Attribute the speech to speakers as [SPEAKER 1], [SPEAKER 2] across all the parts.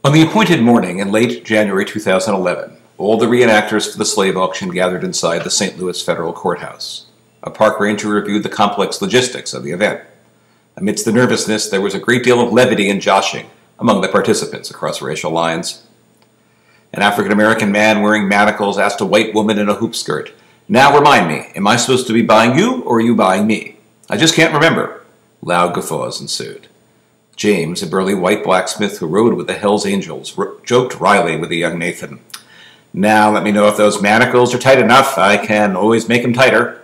[SPEAKER 1] On the appointed morning in late January 2011, all the reenactors for the slave auction gathered inside the St. Louis Federal Courthouse. A park ranger reviewed the complex logistics of the event. Amidst the nervousness, there was a great deal of levity and joshing among the participants across racial lines. An African-American man wearing manacles asked a white woman in a hoop skirt, "Now remind me, am I supposed to be buying you or are you buying me? I just can't remember." Loud guffaws ensued. James, a burly white blacksmith who rode with the Hells Angels, joked wryly with the young Nathan. "Now let me know if those manacles are tight enough. I can always make them tighter."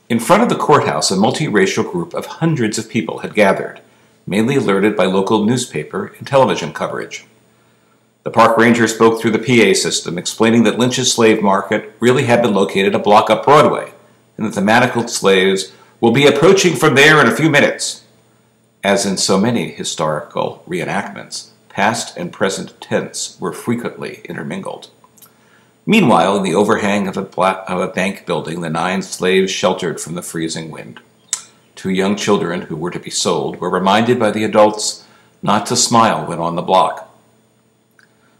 [SPEAKER 1] In front of the courthouse, a multiracial group of hundreds of people had gathered, mainly alerted by local newspaper and television coverage. The park ranger spoke through the PA system, explaining that Lynch's slave market really had been located a block up Broadway, and that the manacled slaves will be approaching from there in a few minutes. As in so many historical reenactments, past and present tense were frequently intermingled. Meanwhile, in the overhang of a bank building, the 9 slaves sheltered from the freezing wind. 2 young children who were to be sold were reminded by the adults not to smile when on the block.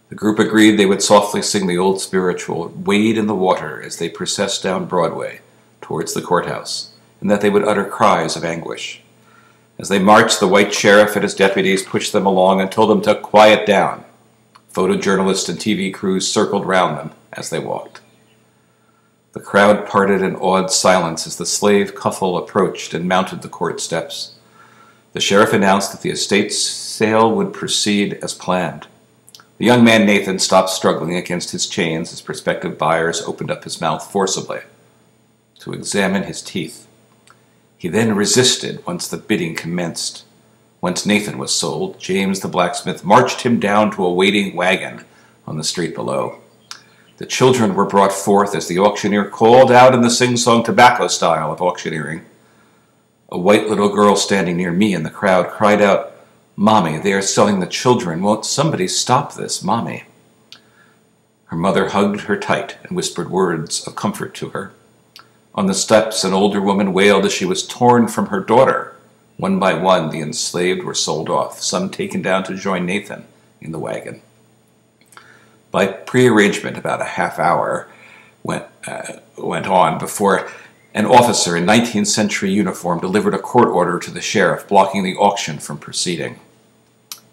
[SPEAKER 1] The group agreed they would softly sing the old spiritual, "Wade in the water," as they processed down Broadway towards the courthouse, and that they would utter cries of anguish. As they marched, the white sheriff and his deputies pushed them along and told them to quiet down. Photojournalists and TV crews circled round them as they walked. The crowd parted in awed silence as the slave couple approached and mounted the court steps. The sheriff announced that the estate sale would proceed as planned. The young man Nathan stopped struggling against his chains as prospective buyers opened up his mouth forcibly to examine his teeth. He then resisted once the bidding commenced. Once Nathan was sold, James the blacksmith marched him down to a waiting wagon on the street below. The children were brought forth as the auctioneer called out in the sing-song tobacco style of auctioneering. A white little girl standing near me in the crowd cried out, "Mommy, they are selling the children. Won't somebody stop this, Mommy?" Her mother hugged her tight and whispered words of comfort to her. On the steps, an older woman wailed as she was torn from her daughter. One by one, the enslaved were sold off, some taken down to join Nathan in the wagon. By prearrangement, about a half hour went on before an officer in 19th century uniform delivered a court order to the sheriff, blocking the auction from proceeding.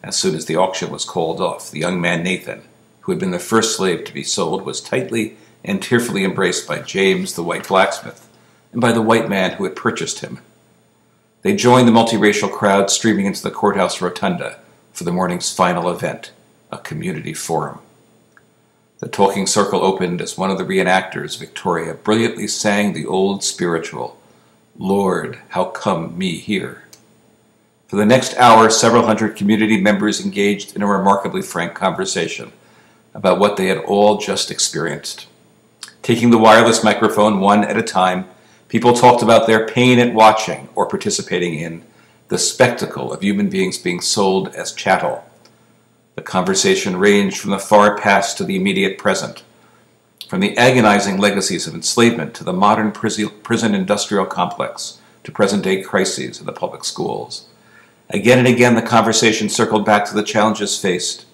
[SPEAKER 1] As soon as the auction was called off, the young man Nathan, who had been the first slave to be sold, was tightly and tearfully embraced by James the white blacksmith and by the white man who had purchased him. They joined the multiracial crowd streaming into the courthouse rotunda for the morning's final event, a community forum. The talking circle opened as one of the reenactors, Victoria, brilliantly sang the old spiritual, "Lord, how come me here?" For the next hour, several hundred community members engaged in a remarkably frank conversation about what they had all just experienced. Taking the wireless microphone one at a time, people talked about their pain at watching or participating in the spectacle of human beings being sold as chattel. The conversation ranged from the far past to the immediate present, from the agonizing legacies of enslavement to the modern prison industrial complex to present-day crises in the public schools. Again and again, the conversation circled back to the challenges faced,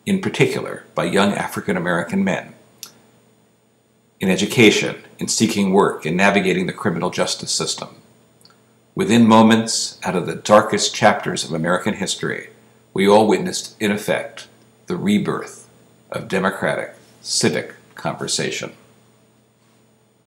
[SPEAKER 1] in particular, by young African-American men in education, in seeking work, in navigating the criminal justice system. Within moments, out of the darkest chapters of American history, we all witnessed, in effect, the rebirth of democratic, civic conversation.